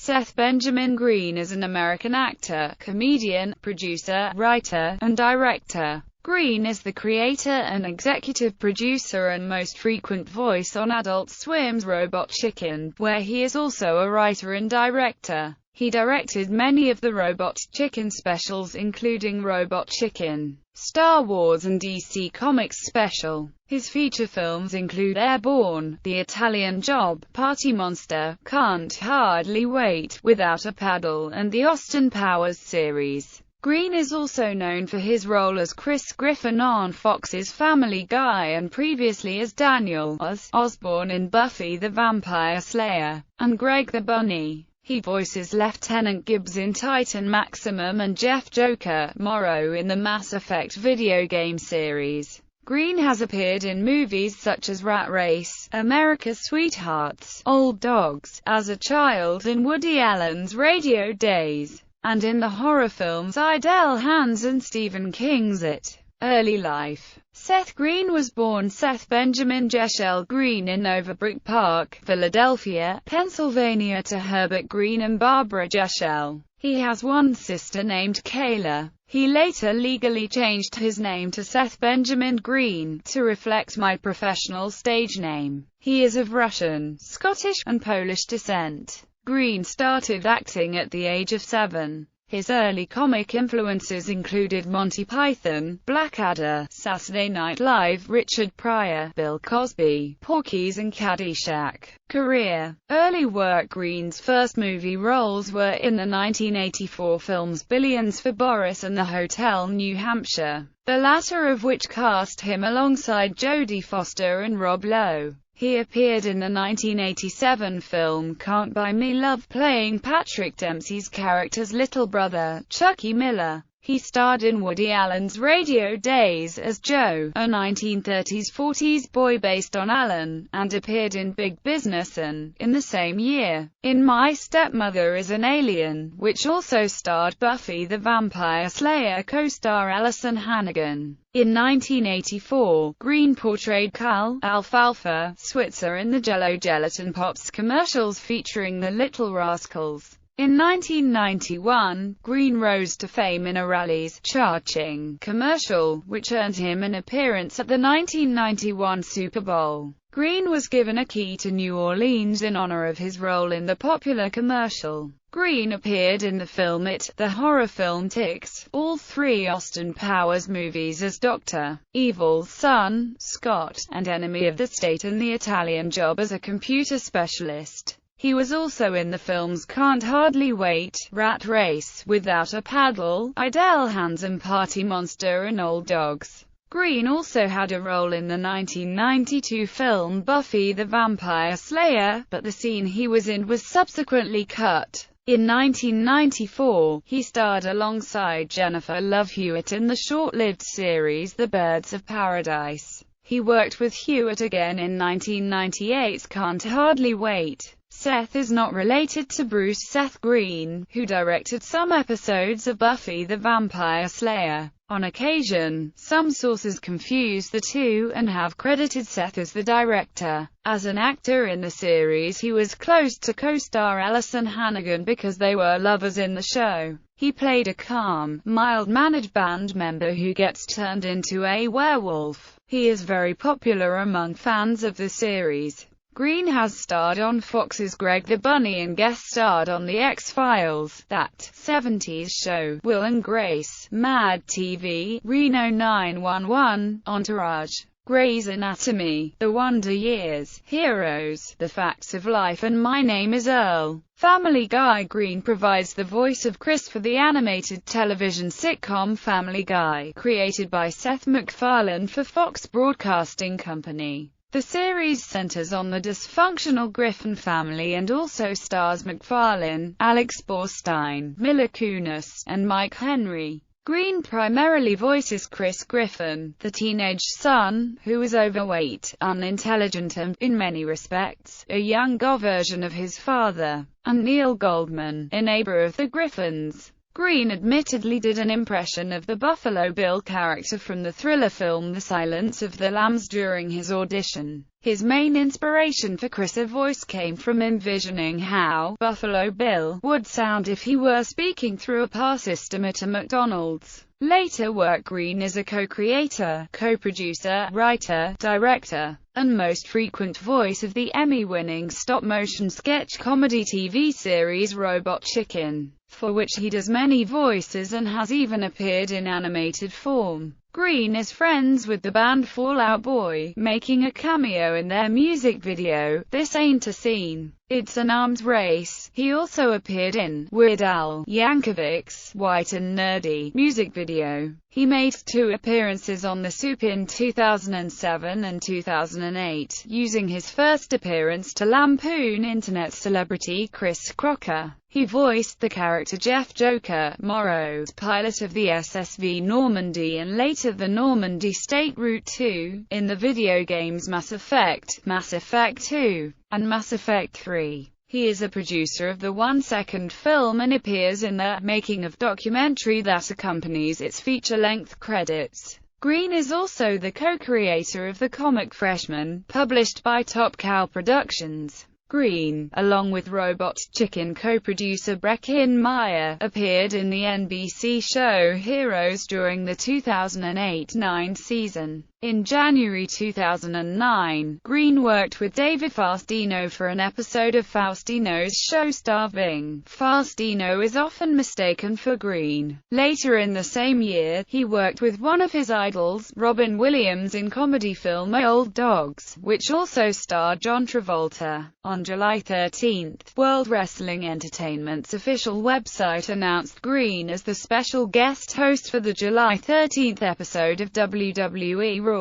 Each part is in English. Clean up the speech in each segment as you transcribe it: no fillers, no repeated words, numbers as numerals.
Seth Benjamin Green is an American actor, comedian, producer, writer, and director. Green is the creator and executive producer and most frequent voice on Adult Swim's Robot Chicken, where he is also a writer and director. He directed many of the Robot Chicken specials, including Robot Chicken, Star Wars and DC Comics special. His feature films include Airborne, The Italian Job, Party Monster, Can't Hardly Wait, Without a Paddle, and the Austin Powers series. Green is also known for his role as Chris Griffin on Fox's Family Guy and previously as Daniel Osborne in Buffy the Vampire Slayer, and Greg the Bunny. He voices Lieutenant Gibbs in Titan Maximum and Jeff Joker Morrow in the Mass Effect video game series. Green has appeared in movies such as Rat Race, America's Sweethearts, Old Dogs, as a child in Woody Allen's Radio Days, and in the horror films Idle Hands and Stephen King's It. Early life. Seth Green was born Seth Benjamin Jeschel Green in Overbrook Park, Philadelphia, Pennsylvania to Herbert Green and Barbara Jeschel. He has one sister named Kayla. He later legally changed his name to Seth Benjamin Green, to reflect my professional stage name. He is of Russian, Scottish, and Polish descent. Green started acting at the age of 7. His early comic influences included Monty Python, Blackadder, Saturday Night Live, Richard Pryor, Bill Cosby, Porky's and Caddyshack. Career. Early work. Green's first movie roles were in the 1984 films Billions for Boris and The Hotel New Hampshire, the latter of which cast him alongside Jodie Foster and Rob Lowe. He appeared in the 1987 film Can't Buy Me Love playing Patrick Dempsey's character's little brother, Chucky Miller. He starred in Woody Allen's Radio Days as Joe, a 1930s-40s boy based on Allen, and appeared in Big Business and, in the same year, in My Stepmother is an Alien, which also starred Buffy the Vampire Slayer co-star Allison Hannigan. In 1984, Green portrayed Cal Alfalfa Switzer in the Jell-O Gelatin Pops commercials featuring the Little Rascals. In 1991, Green rose to fame in a Rally's Cha-Ching commercial, which earned him an appearance at the 1991 Super Bowl. Green was given a key to New Orleans in honor of his role in the popular commercial. Green appeared in the film It, the horror film Ticks, all 3 Austin Powers movies as Dr. Evil's son, Scott, and Enemy of the State, and The Italian Job as a computer specialist. He was also in the films Can't Hardly Wait, Rat Race, Without a Paddle, Idle Hands and Party Monster and Old Dogs. Green also had a role in the 1992 film Buffy the Vampire Slayer, but the scene he was in was subsequently cut. In 1994, he starred alongside Jennifer Love Hewitt in the short-lived series The Birds of Paradise. He worked with Hewitt again in 1998's Can't Hardly Wait. Seth is not related to Bruce Seth Green, who directed some episodes of Buffy the Vampire Slayer. On occasion, some sources confuse the two, and have credited Seth as the director. As an actor in the series, he was close to co-star Allison Hannigan because they were lovers in the show. He played a calm, mild-mannered band member who gets turned into a werewolf. He is very popular among fans of the series. Green has starred on Fox's Greg the Bunny and guest-starred on The X-Files, That 70s Show, Will and Grace, Mad TV, Reno 911, Entourage, Grey's Anatomy, The Wonder Years, Heroes, The Facts of Life and My Name is Earl. Family Guy. Green provides the voice of Chris for the animated television sitcom Family Guy, created by Seth MacFarlane for Fox Broadcasting Company. The series centers on the dysfunctional Griffin family and also stars MacFarlane, Alex Borstein, Mila Kunis, and Mike Henry. Green primarily voices Chris Griffin, the teenage son, who is overweight, unintelligent and, in many respects, a younger version of his father, and Neil Goldman, a neighbor of the Griffins. Green admittedly did an impression of the Buffalo Bill character from the thriller film The Silence of the Lambs during his audition. His main inspiration for Chris's voice came from envisioning how Buffalo Bill would sound if he were speaking through a PA system at a McDonald's. Later work. Green is a co-creator, co-producer, writer, director, and most frequent voice of the Emmy-winning stop-motion sketch comedy TV series Robot Chicken, for which he does many voices and has even appeared in animated form. Green is friends with the band Fall Out Boy, making a cameo in their music video, This Ain't a Scene, It's an Arms Race. He also appeared in Weird Al Yankovic's White and Nerdy music video. He made 2 appearances on The Soup in 2007 and 2008, using his first appearance to lampoon internet celebrity Chris Crocker. He voiced the character Jeff Joker Morrow, pilot of the SSV Normandy and later the Normandy State Route 2, in the video games Mass Effect 2, and Mass Effect 3. He is a producer of the 1-second film and appears in the making of documentary that accompanies its feature-length credits. Green is also the co-creator of the comic Freshman, published by Top Cow Productions. Green, along with Robot Chicken co-producer Breckin Meyer, appeared in the NBC show Heroes during the 2008-9 season. In January 2009, Green worked with David Faustino for an episode of Faustino's show Starving. Faustino is often mistaken for Green. Later in the same year, he worked with one of his idols, Robin Williams, in comedy film Old Dogs, which also starred John Travolta. On July 13, World Wrestling Entertainment's official website announced Green as the special guest host for the July 13 episode of WWE Raw.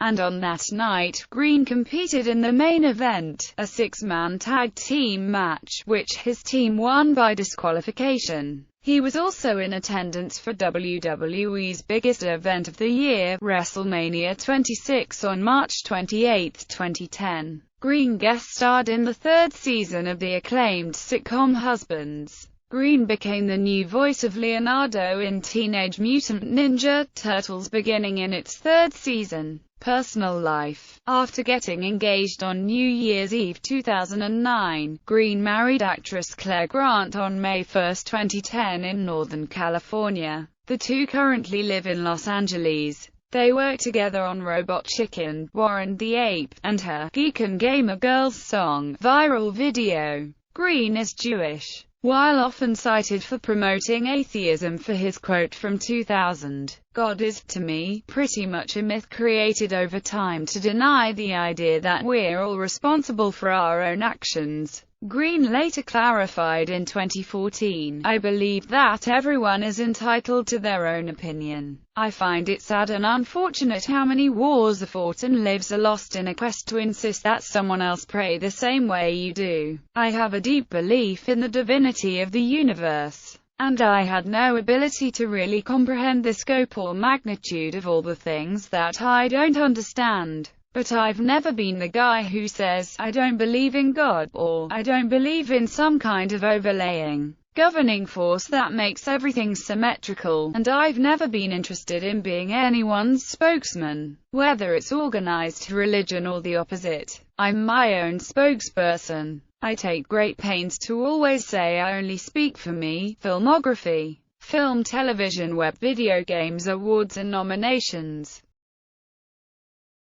And on that night, Green competed in the main event, a 6-man tag team match, which his team won by disqualification. He was also in attendance for WWE's biggest event of the year, WrestleMania 26 on March 28, 2010. Green guest-starred in the 3rd season of the acclaimed sitcom Husbands. Green became the new voice of Leonardo in Teenage Mutant Ninja Turtles beginning in its 3rd season. Personal life. After getting engaged on New Year's Eve 2009, Green married actress Claire Grant on May 1, 2010 in Northern California. The two currently live in Los Angeles. They work together on Robot Chicken, Warren the Ape, and her Geek and Gamer Girls song viral video. Green is Jewish. While often cited for promoting atheism for his quote from 2000, "God is, to me, pretty much a myth created over time to deny the idea that we're all responsible for our own actions," Green later clarified in 2014, "I believe that everyone is entitled to their own opinion. I find it sad and unfortunate how many wars are fought and lives are lost in a quest to insist that someone else pray the same way you do. I have a deep belief in the divinity of the universe, and I had no ability to really comprehend the scope or magnitude of all the things that I don't understand. But I've never been the guy who says, I don't believe in God, or I don't believe in some kind of overlaying governing force that makes everything symmetrical, and I've never been interested in being anyone's spokesman, whether it's organized religion or the opposite. I'm my own spokesperson. I take great pains to always say I only speak for me." Filmography. Film, television, web, video games, awards and nominations.